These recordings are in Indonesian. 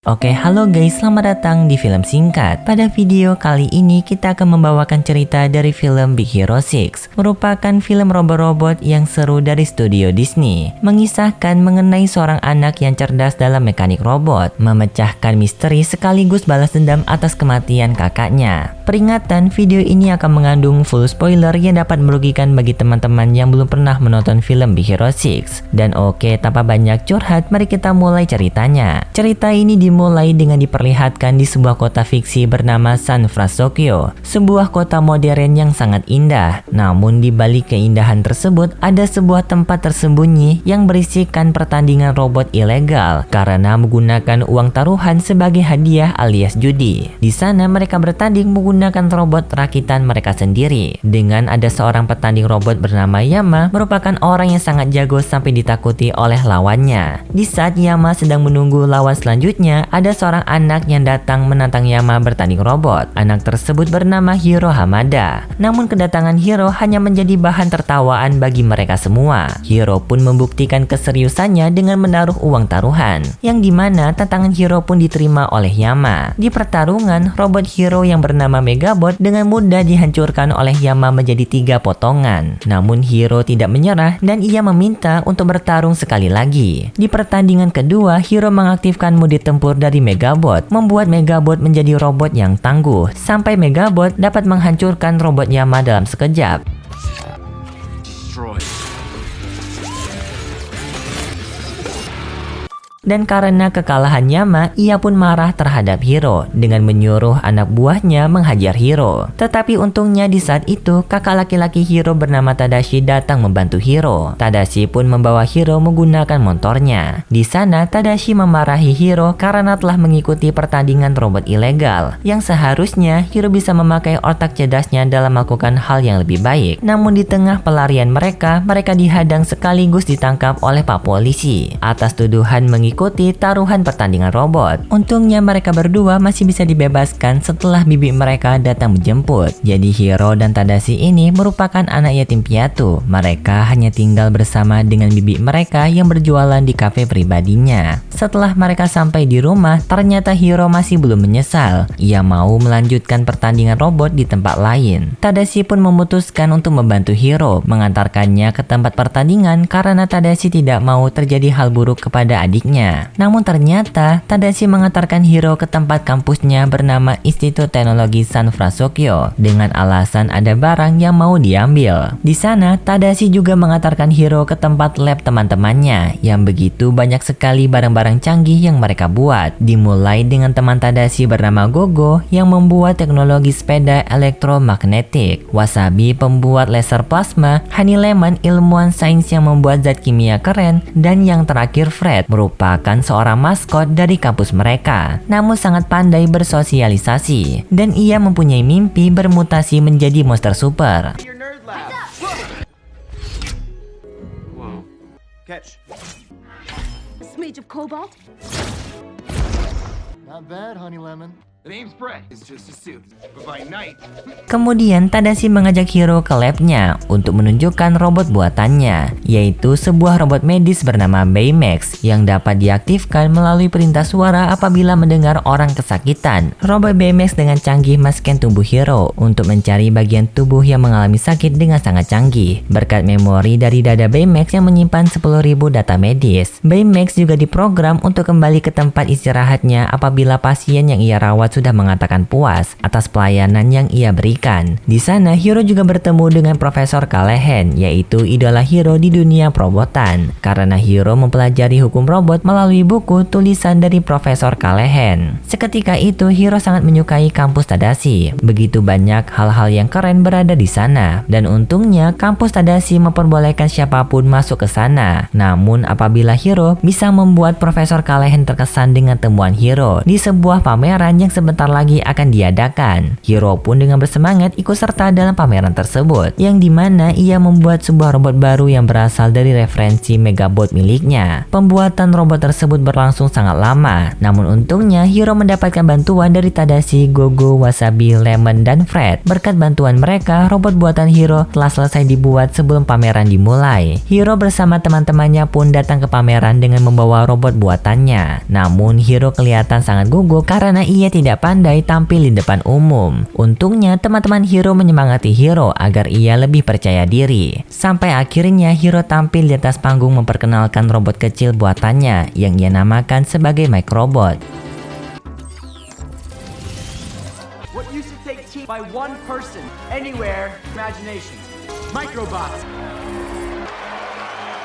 Oke, halo guys, selamat datang di film singkat. Pada video kali ini kita akan membawakan cerita dari film Big Hero 6, merupakan film robot-robot yang seru dari studio Disney, mengisahkan mengenai seorang anak yang cerdas dalam mekanik robot, memecahkan misteri sekaligus balas dendam atas kematian kakaknya. Peringatan, video ini akan mengandung full spoiler yang dapat merugikan bagi teman-teman yang belum pernah menonton film Big Hero 6. Dan oke, tanpa banyak curhat, mari kita mulai ceritanya. Cerita ini dimulai dengan diperlihatkan di sebuah kota fiksi bernama San Francisco, sebuah kota modern yang sangat indah. Namun di balik keindahan tersebut ada sebuah tempat tersembunyi yang berisikan pertandingan robot ilegal karena menggunakan uang taruhan sebagai hadiah alias judi. Di sana mereka bertanding menggunakan robot rakitan mereka sendiri. Dengan ada seorang petanding robot bernama Yama, merupakan orang yang sangat jago sampai ditakuti oleh lawannya. Di saat Yama sedang menunggu lawan selanjutnya, ada seorang anak yang datang menantang Yama bertanding robot. Anak tersebut bernama Hiro Hamada. Namun kedatangan Hiro hanya menjadi bahan tertawaan bagi mereka semua. Hiro pun membuktikan keseriusannya dengan menaruh uang taruhan, yang dimana tantangan Hiro pun diterima oleh Yama. Di pertarungan, robot Hiro yang bernama Megabot dengan mudah dihancurkan oleh Yama menjadi 3 potongan. Namun Hiro tidak menyerah dan ia meminta untuk bertarung sekali lagi. Di pertandingan kedua, Hiro mengaktifkan mode tempur dari Megabot, membuat Megabot menjadi robot yang tangguh, sampai Megabot dapat menghancurkan robot Yama dalam sekejap. Dan karena kekalahan Yama, ia pun marah terhadap Hiro dengan menyuruh anak buahnya menghajar Hiro. Tetapi untungnya di saat itu, kakak laki-laki Hiro bernama Tadashi datang membantu Hiro. Tadashi pun membawa Hiro menggunakan motornya. Di sana, Tadashi memarahi Hiro karena telah mengikuti pertandingan robot ilegal, yang seharusnya Hiro bisa memakai otak cerdasnya dalam melakukan hal yang lebih baik. Namun di tengah pelarian mereka dihadang sekaligus ditangkap oleh Pak Polisi atas tuduhan mengikuti taruhan pertandingan robot. Untungnya mereka berdua masih bisa dibebaskan setelah bibi mereka datang menjemput. Jadi Hiro dan Tadashi ini merupakan anak yatim piatu. Mereka hanya tinggal bersama dengan bibi mereka yang berjualan di kafe pribadinya. Setelah mereka sampai di rumah, ternyata Hiro masih belum menyesal. Ia mau melanjutkan pertandingan robot di tempat lain. Tadashi pun memutuskan untuk membantu Hiro, mengantarkannya ke tempat pertandingan karena Tadashi tidak mau terjadi hal buruk kepada adiknya. Namun ternyata Tadashi mengantarkan Hiro ke tempat kampusnya bernama Institut Teknologi San Francisco dengan alasan ada barang yang mau diambil. Di sana Tadashi juga mengantarkan Hiro ke tempat lab teman-temannya yang begitu banyak sekali barang-barang canggih yang mereka buat. Dimulai dengan teman Tadashi bernama Gogo yang membuat teknologi sepeda elektromagnetik, Wasabi pembuat laser plasma, Honey Lemon ilmuwan sains yang membuat zat kimia keren, dan yang terakhir Fred merupakan seorang maskot dari kampus mereka, namun sangat pandai bersosialisasi, dan ia mempunyai mimpi bermutasi menjadi monster super. Not bad, Honey Lemon. Kemudian Tadashi mengajak Hiro ke labnya untuk menunjukkan robot buatannya, yaitu sebuah robot medis bernama Baymax yang dapat diaktifkan melalui perintah suara apabila mendengar orang kesakitan. Robot Baymax dengan canggih men-scan tubuh Hiro untuk mencari bagian tubuh yang mengalami sakit dengan sangat canggih. Berkat memori dari dada Baymax yang menyimpan 10.000 data medis, Baymax juga diprogram untuk kembali ke tempat istirahatnya apabila pasien yang ia rawat sudah mengatakan puas atas pelayanan yang ia berikan. Di sana Hiro juga bertemu dengan Profesor Callahan, yaitu idola Hiro di dunia perobotan, karena Hiro mempelajari hukum robot melalui buku tulisan dari Profesor Callahan. Seketika itu Hiro sangat menyukai kampus Tadashi. Begitu banyak hal-hal yang keren berada di sana, dan untungnya kampus Tadashi memperbolehkan siapapun masuk ke sana. Namun apabila Hiro bisa membuat Profesor Callahan terkesan dengan temuan Hiro di sebuah pameran yang sebentar lagi akan diadakan. Hiro pun dengan bersemangat ikut serta dalam pameran tersebut, yang dimana ia membuat sebuah robot baru yang berasal dari referensi Megabot miliknya. Pembuatan robot tersebut berlangsung sangat lama, namun untungnya Hiro mendapatkan bantuan dari Tadashi, Gogo, Wasabi, Lemon, dan Fred. Berkat bantuan mereka, robot buatan Hiro telah selesai dibuat sebelum pameran dimulai. Hiro bersama teman-temannya pun datang ke pameran dengan membawa robot buatannya. Namun Hiro kelihatan sangat gugup karena ia tidak pandai tampil di depan umum. Untungnya teman-teman Hiro menyemangati Hiro agar ia lebih percaya diri. Sampai akhirnya Hiro tampil di atas panggung memperkenalkan robot kecil buatannya yang ia namakan sebagai Microbot. What used to take by one person, anywhere, imagination. Microbots.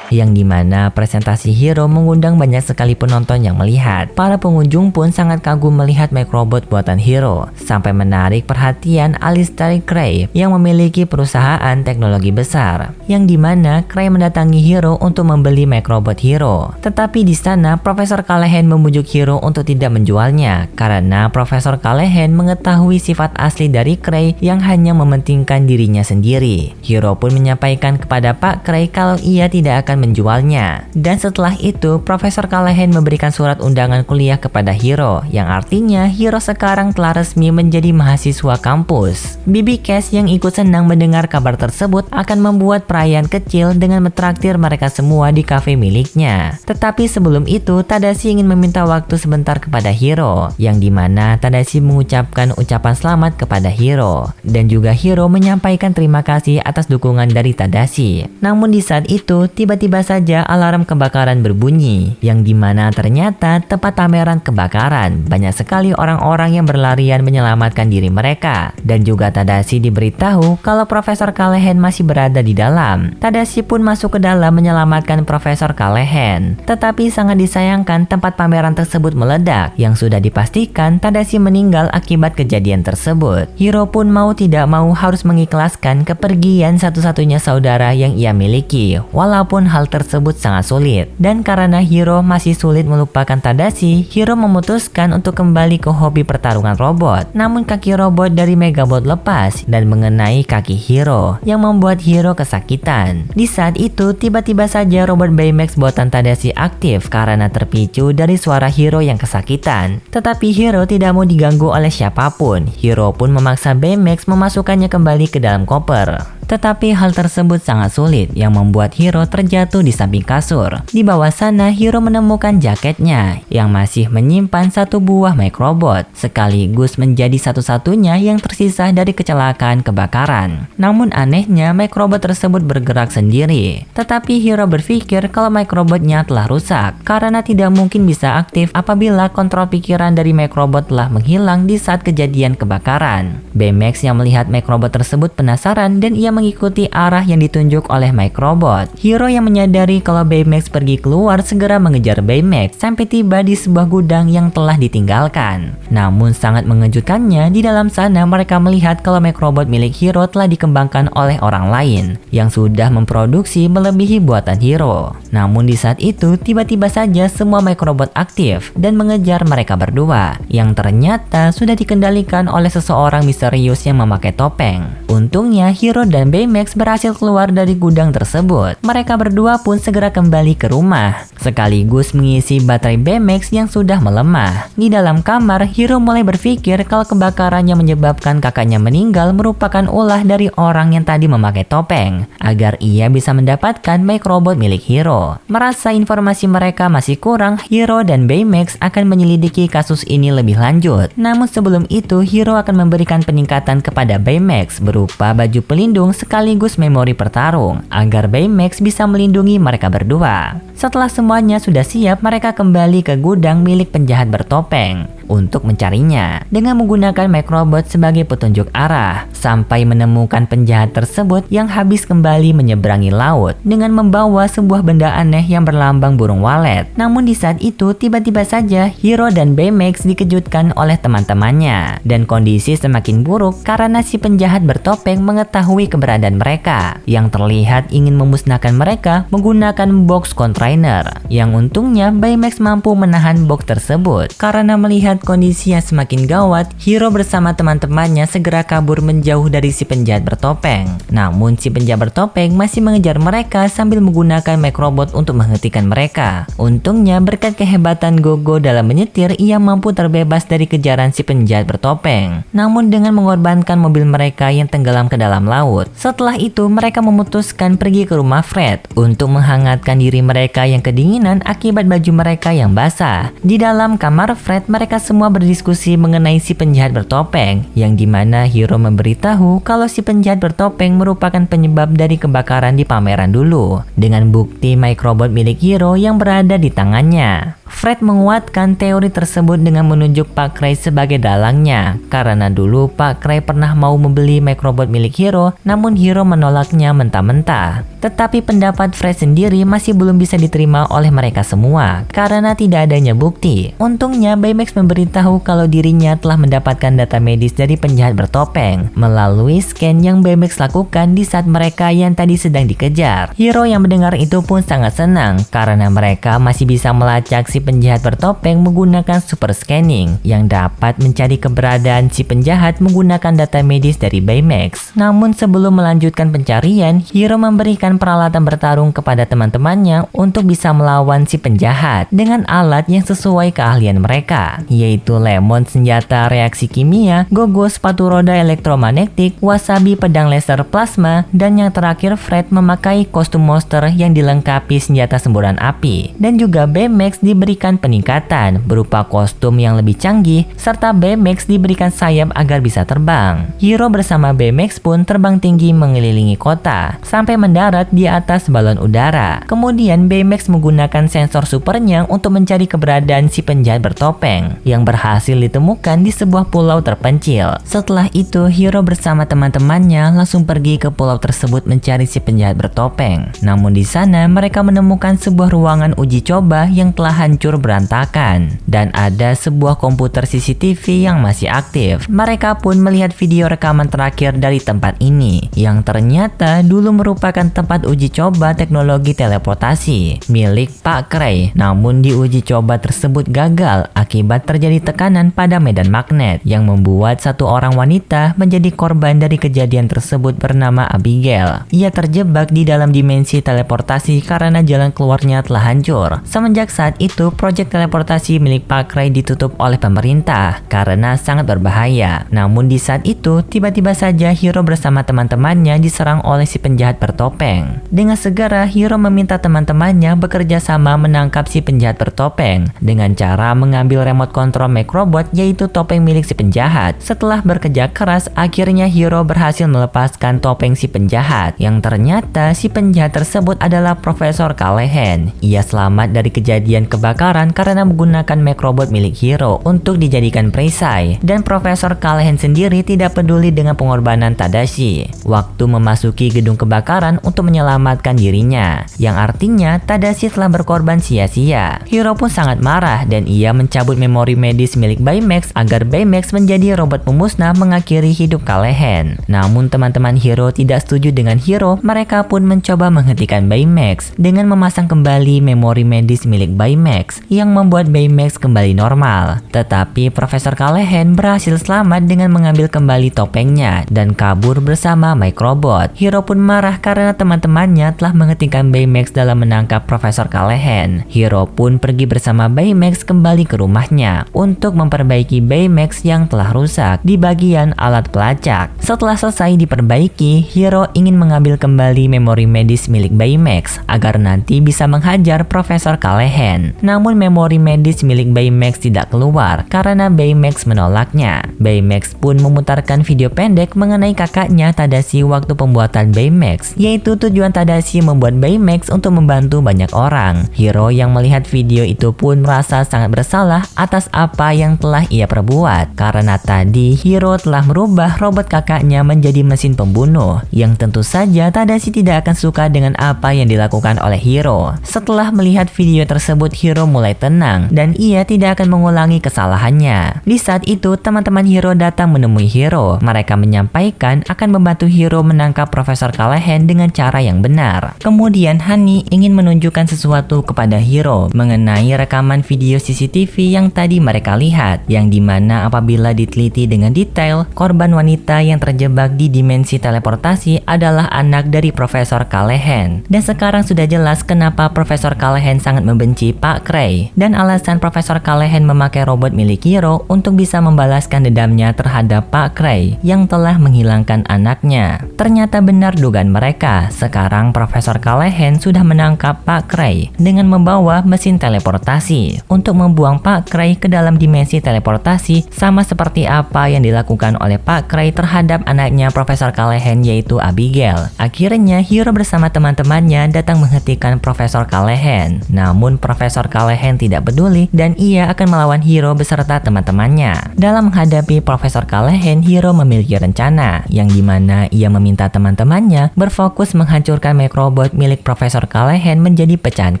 Yang dimana presentasi Hiro mengundang banyak sekali penonton yang melihat. Para pengunjung pun sangat kagum melihat Microbot buatan Hiro, sampai menarik perhatian Alistair Gray yang memiliki perusahaan teknologi besar, yang dimana Gray mendatangi Hiro untuk membeli Microbot Hiro. Tetapi di sana Profesor Callahan memujuk Hiro untuk tidak menjualnya karena Profesor Callahan mengetahui sifat asli dari Gray yang hanya mementingkan dirinya sendiri. Hiro pun menyampaikan kepada Pak Gray kalau ia tidak akan menjualnya. Dan setelah itu, Profesor Callahan memberikan surat undangan kuliah kepada Hiro, yang artinya Hiro sekarang telah resmi menjadi mahasiswa kampus. Bibi Cash yang ikut senang mendengar kabar tersebut akan membuat perayaan kecil dengan mentraktir mereka semua di kafe miliknya. Tetapi sebelum itu, Tadashi ingin meminta waktu sebentar kepada Hiro, yang dimana Tadashi mengucapkan ucapan selamat kepada Hiro, dan juga Hiro menyampaikan terima kasih atas dukungan dari Tadashi. Namun di saat itu, tiba-tiba saja alarm kebakaran berbunyi, yang dimana ternyata tempat pameran kebakaran. Banyak sekali orang-orang yang berlarian menyelamatkan diri mereka, dan juga Tadashi diberitahu kalau Profesor Callahan masih berada di dalam. Tadashi pun masuk ke dalam menyelamatkan Profesor Callahan. Tetapi sangat disayangkan tempat pameran tersebut meledak, yang sudah dipastikan Tadashi meninggal akibat kejadian tersebut. Hiro pun mau tidak mau harus mengikhlaskan kepergian satu-satunya saudara yang ia miliki, walaupun hal tersebut sangat sulit. Dan karena Hiro masih sulit melupakan Tadashi, Hiro memutuskan untuk kembali ke hobi pertarungan robot. Namun kaki robot dari Megabot lepas dan mengenai kaki Hiro, yang membuat Hiro kesakitan. Di saat itu, tiba-tiba saja robot Baymax buatan Tadashi aktif karena terpicu dari suara Hiro yang kesakitan. Tetapi Hiro tidak mau diganggu oleh siapapun. Hiro pun memaksa Baymax memasukkannya kembali ke dalam koper. Tetapi hal tersebut sangat sulit, yang membuat Hiro terjatuh di samping kasur. Di bawah sana, Hiro menemukan jaketnya yang masih menyimpan satu buah Microbot, sekaligus menjadi satu-satunya yang tersisa dari kecelakaan kebakaran. Namun anehnya, Microbot tersebut bergerak sendiri. Tetapi Hiro berpikir kalau Microbotnya telah rusak, karena tidak mungkin bisa aktif apabila kontrol pikiran dari Microbot telah menghilang di saat kejadian kebakaran. Baymax yang melihat Microbot tersebut penasaran dan ia mengikuti arah yang ditunjuk oleh Microbot. Hiro yang menyadari kalau Baymax pergi keluar segera mengejar Baymax sampai tiba di sebuah gudang yang telah ditinggalkan. Namun sangat mengejutkannya, di dalam sana mereka melihat kalau Microbot milik Hiro telah dikembangkan oleh orang lain yang sudah memproduksi melebihi buatan Hiro. Namun di saat itu tiba-tiba saja semua Microbot aktif dan mengejar mereka berdua, yang ternyata sudah dikendalikan oleh seseorang misterius yang memakai topeng. Untungnya Hiro dan Baymax berhasil keluar dari gudang tersebut. Mereka berdua pun segera kembali ke rumah, sekaligus mengisi baterai Baymax yang sudah melemah. Di dalam kamar, Hiro mulai berpikir kalau kebakaran yang menyebabkan kakaknya meninggal merupakan ulah dari orang yang tadi memakai topeng, agar ia bisa mendapatkan Microbot milik Hiro. Merasa informasi mereka masih kurang, Hiro dan Baymax akan menyelidiki kasus ini lebih lanjut. Namun sebelum itu, Hiro akan memberikan peningkatan kepada Baymax berupa baju pelindung sekaligus memori pertarung, agar Baymax bisa melindungi mereka berdua. Setelah semuanya sudah siap, mereka kembali ke gudang milik penjahat bertopeng untuk mencarinya dengan menggunakan Microbot sebagai petunjuk arah, sampai menemukan penjahat tersebut yang habis kembali menyeberangi laut dengan membawa sebuah benda aneh yang berlambang burung walet. Namun di saat itu tiba-tiba saja Hiro dan Baymax dikejutkan oleh teman-temannya, dan kondisi semakin buruk karena si penjahat bertopeng mengetahui keberadaan mereka, yang terlihat ingin memusnahkan mereka menggunakan box kontra trainer. Yang untungnya Baymax mampu menahan box tersebut. Karena melihat kondisi yang semakin gawat, Hiro bersama teman-temannya segera kabur menjauh dari si penjahat bertopeng. Namun si penjahat bertopeng masih mengejar mereka sambil menggunakan Microbot untuk menghentikan mereka. Untungnya berkat kehebatan Gogo dalam menyetir, ia mampu terbebas dari kejaran si penjahat bertopeng. Namun dengan mengorbankan mobil mereka yang tenggelam ke dalam laut. Setelah itu mereka memutuskan pergi ke rumah Fred untuk menghangatkan diri mereka yang kedinginan akibat baju mereka yang basah. Di dalam kamar Fred, mereka semua berdiskusi mengenai si penjahat bertopeng, yang dimana Hiro memberitahu kalau si penjahat bertopeng merupakan penyebab dari kebakaran di pameran dulu, dengan bukti Microbot milik Hiro yang berada di tangannya. Fred menguatkan teori tersebut dengan menunjuk Pak Cray sebagai dalangnya, karena dulu Pak Cray pernah mau membeli Microbot milik Hiro, namun Hiro menolaknya mentah-mentah. Tetapi pendapat Fred sendiri masih belum bisa diterima oleh mereka semua, karena tidak adanya bukti. Untungnya Baymax memberitahu kalau dirinya telah mendapatkan data medis dari penjahat bertopeng, melalui scan yang Baymax lakukan di saat mereka yang tadi sedang dikejar. Hiro yang mendengar itu pun sangat senang, karena mereka masih bisa melacak si penjahat bertopeng menggunakan super scanning yang dapat mencari keberadaan si penjahat menggunakan data medis dari Baymax. Namun sebelum melanjutkan pencarian, Hiro memberikan peralatan bertarung kepada teman-temannya untuk bisa melawan si penjahat dengan alat yang sesuai keahlian mereka, yaitu Lemon senjata reaksi kimia, Gogo sepatu roda elektromagnetik, Wasabi pedang laser plasma, dan yang terakhir Fred memakai kostum monster yang dilengkapi senjata semburan api. Dan juga Baymax diberikan peningkatan berupa kostum yang lebih canggih, serta Baymax diberikan sayap agar bisa terbang. Hiro bersama Baymax pun terbang tinggi mengelilingi kota sampai mendarat di atas balon udara. Kemudian Baymax menggunakan sensor supernya untuk mencari keberadaan si penjahat bertopeng yang berhasil ditemukan di sebuah pulau terpencil. Setelah itu Hiro bersama teman-temannya langsung pergi ke pulau tersebut mencari si penjahat bertopeng. Namun di sana mereka menemukan sebuah ruangan uji coba yang telah hancur berantakan dan ada sebuah komputer CCTV yang masih aktif. Mereka pun melihat video rekaman terakhir dari tempat ini yang ternyata dulu merupakan tempat uji coba teknologi teleportasi milik Pak Cray. Namun di uji coba tersebut gagal akibat terjadi tekanan pada medan magnet yang membuat satu orang wanita menjadi korban dari kejadian tersebut bernama Abigail. Ia terjebak di dalam dimensi teleportasi karena jalan keluarnya telah hancur. Semenjak saat itu, proyek teleportasi milik Pak Cray ditutup oleh pemerintah karena sangat berbahaya. Namun di saat itu, tiba-tiba saja Hiro bersama teman-temannya diserang oleh si penjahat bertopeng. Dengan segera, Hiro meminta teman-temannya bekerja sama menangkap si penjahat bertopeng dengan cara mengambil remote control Microbot, yaitu topeng milik si penjahat. Setelah bekerja keras, akhirnya Hiro berhasil melepaskan topeng si penjahat, yang ternyata si penjahat tersebut adalah Profesor Callahan. Ia selamat dari kejadian kebakaran karena menggunakan Microbot milik Hiro untuk dijadikan perisai, dan Profesor Callahan sendiri tidak peduli dengan pengorbanan Tadashi waktu memasuki gedung kebakaran untuk menyelamatkan dirinya, yang artinya Tadashi telah berkorban sia-sia. Hiro pun sangat marah dan ia mencabut memori medis milik Baymax agar Baymax menjadi robot pemusnah mengakhiri hidup Callahan. Namun teman-teman Hiro tidak setuju dengan Hiro. Mereka pun mencoba menghentikan Baymax dengan memasang kembali memori medis milik Baymax yang membuat Baymax kembali normal. Tetapi Profesor Callahan berhasil selamat dengan mengambil kembali topengnya dan kabur bersama Microbot. Hiro pun marah karena teman-temannya telah menghentikan Baymax dalam menangkap Profesor Callahan. Hiro pun pergi bersama Baymax kembali ke rumahnya untuk memperbaiki Baymax yang telah rusak di bagian alat pelacak. Setelah selesai diperbaiki, Hiro ingin mengambil kembali memori medis milik Baymax agar nanti bisa menghajar Profesor Callahan. Namun memori medis milik Baymax tidak keluar karena Baymax menolaknya. Baymax pun memutarkan video pendek mengenai kakaknya Tadashi waktu pembuatan Baymax, yaitu tujuan Tadashi membuat Baymax untuk membantu banyak orang. Hiro yang melihat video itu pun merasa sangat bersalah atas apa yang telah ia perbuat, karena tadi Hiro telah merubah robot kakaknya menjadi mesin pembunuh, yang tentu saja Tadashi tidak akan suka dengan apa yang dilakukan oleh Hiro. Setelah melihat video tersebut, Hiro Hiro mulai tenang dan ia tidak akan mengulangi kesalahannya. Di saat itu, teman-teman Hiro datang menemui Hiro. Mereka menyampaikan akan membantu Hiro menangkap Profesor Callahan dengan cara yang benar. Kemudian Honey ingin menunjukkan sesuatu kepada Hiro mengenai rekaman video CCTV yang tadi mereka lihat, yang dimana apabila diteliti dengan detail, korban wanita yang terjebak di dimensi teleportasi adalah anak dari Profesor Callahan. Dan sekarang sudah jelas kenapa Profesor Callahan sangat membenci Pak Cray, dan alasan Profesor Callahan memakai robot milik Hiro untuk bisa membalaskan dendamnya terhadap Pak Cray yang telah menghilangkan anaknya. Ternyata benar dugaan mereka. Sekarang Profesor Callahan sudah menangkap Pak Cray dengan membawa mesin teleportasi untuk membuang Pak Cray ke dalam dimensi teleportasi, sama seperti apa yang dilakukan oleh Pak Cray terhadap anaknya Profesor Callahan, yaitu Abigail. Akhirnya Hiro bersama teman-temannya datang menghentikan Profesor Callahan. Namun Profesor Callahan tidak peduli dan ia akan melawan Hiro beserta teman-temannya. Dalam menghadapi Profesor Callahan, Hiro memiliki rencana yang dimana ia meminta teman-temannya berfokus menghancurkan Microbot milik Profesor Callahan menjadi pecahan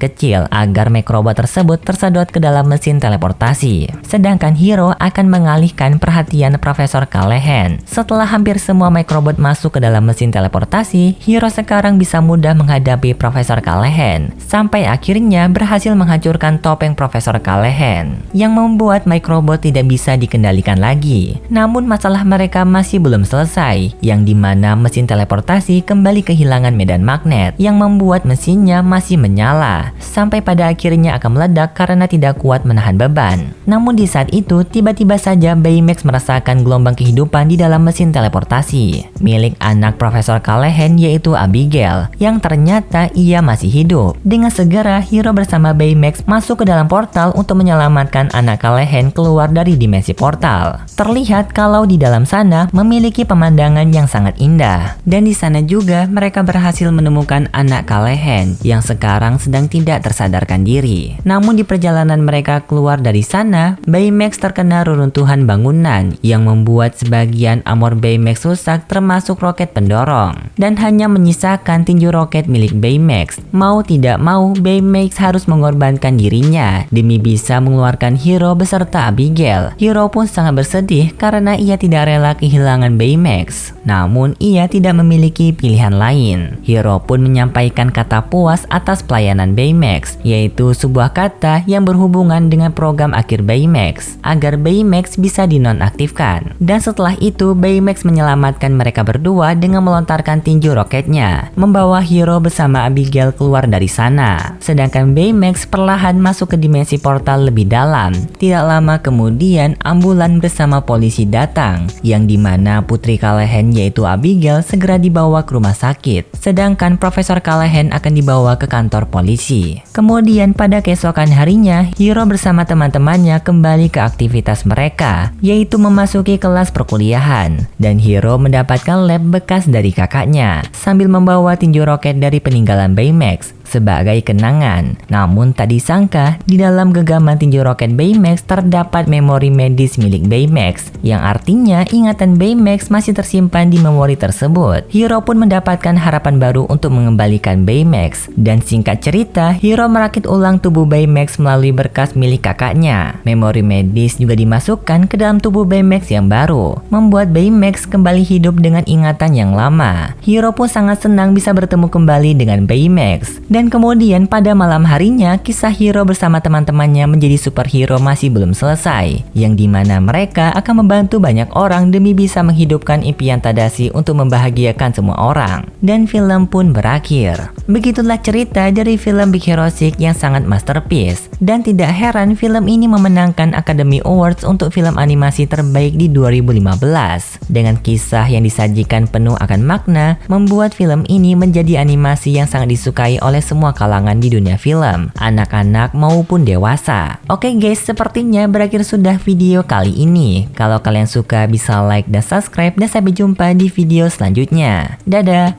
kecil agar Microbot tersebut tersedot ke dalam mesin teleportasi. Sedangkan Hiro akan mengalihkan perhatian Profesor Callahan. Setelah hampir semua Microbot masuk ke dalam mesin teleportasi, Hiro sekarang bisa mudah menghadapi Profesor Callahan, sampai akhirnya berhasil menghancurkan topeng Profesor Callahan, yang membuat Microbot tidak bisa dikendalikan lagi. Namun masalah mereka masih belum selesai, yang dimana mesin teleportasi kembali kehilangan medan magnet, yang membuat mesinnya masih menyala, sampai pada akhirnya akan meledak karena tidak kuat menahan beban. Namun di saat itu, tiba-tiba saja Baymax merasakan gelombang kehidupan di dalam mesin teleportasi milik anak Profesor Callahan, yaitu Abigail, yang ternyata ia masih hidup. Dengan segera, Hiro bersama Baymax masuk ke dalam portal untuk menyelamatkan anak Callahan keluar dari dimensi portal. Terlihat kalau di dalam sana memiliki pemandangan yang sangat indah, dan di sana juga mereka berhasil menemukan anak Callahan yang sekarang sedang tidak tersadarkan diri. Namun di perjalanan mereka keluar dari sana, Baymax terkena reruntuhan bangunan yang membuat sebagian armor Baymax rusak, termasuk roket pendorong, dan hanya menyisakan tinju roket milik Baymax. Mau tidak mau, Baymax harus mengorbankan dirinya demi bisa mengeluarkan Hiro beserta Abigail. Hiro pun sangat bersedih karena ia tidak rela kehilangan Baymax. Namun ia tidak memiliki pilihan lain. Hiro pun menyampaikan kata puas atas pelayanan Baymax, yaitu sebuah kata yang berhubungan dengan program akhir Baymax, agar Baymax bisa dinonaktifkan. Dan setelah itu, Baymax menyelamatkan mereka berdua dengan melontarkan tinju roketnya, membawa Hiro bersama Abigail keluar dari sana. Sedangkan Baymax perlahan masuk ke dimensi portal lebih dalam. Tidak lama kemudian, ambulan bersama polisi datang, yang dimana Putri Callahan yaitu Abigail segera dibawa ke rumah sakit, sedangkan Profesor Callahan akan dibawa ke kantor polisi. Kemudian pada keesokan harinya, Hiro bersama teman-temannya kembali ke aktivitas mereka, yaitu memasuki kelas perkuliahan, dan Hiro mendapatkan lab bekas dari kakaknya, sambil membawa tinju roket dari peninggalan Baymax sebagai kenangan. Namun tak disangka, di dalam genggaman tinju roket Baymax terdapat memori medis milik Baymax, yang artinya ingatan Baymax masih tersimpan di memori tersebut. Hiro pun mendapatkan harapan baru untuk mengembalikan Baymax, dan singkat cerita, Hiro merakit ulang tubuh Baymax melalui berkas milik kakaknya. Memori medis juga dimasukkan ke dalam tubuh Baymax yang baru, membuat Baymax kembali hidup dengan ingatan yang lama. Hiro pun sangat senang bisa bertemu kembali dengan Baymax. Dan kemudian pada malam harinya, kisah Hiro bersama teman-temannya menjadi superhero masih belum selesai, yang dimana mereka akan membantu banyak orang demi bisa menghidupkan impian Tadashi untuk membahagiakan semua orang. Dan film pun berakhir. Begitulah cerita dari film Big Hero 6 yang sangat masterpiece. Dan tidak heran film ini memenangkan Academy Awards untuk film animasi terbaik di 2015. Dengan kisah yang disajikan penuh akan makna, membuat film ini menjadi animasi yang sangat disukai oleh semua kalangan di dunia film, anak-anak maupun dewasa. Oke guys, sepertinya berakhir sudah video kali ini. Kalau kalian suka bisa like dan subscribe, dan sampai jumpa di video selanjutnya. Dadah!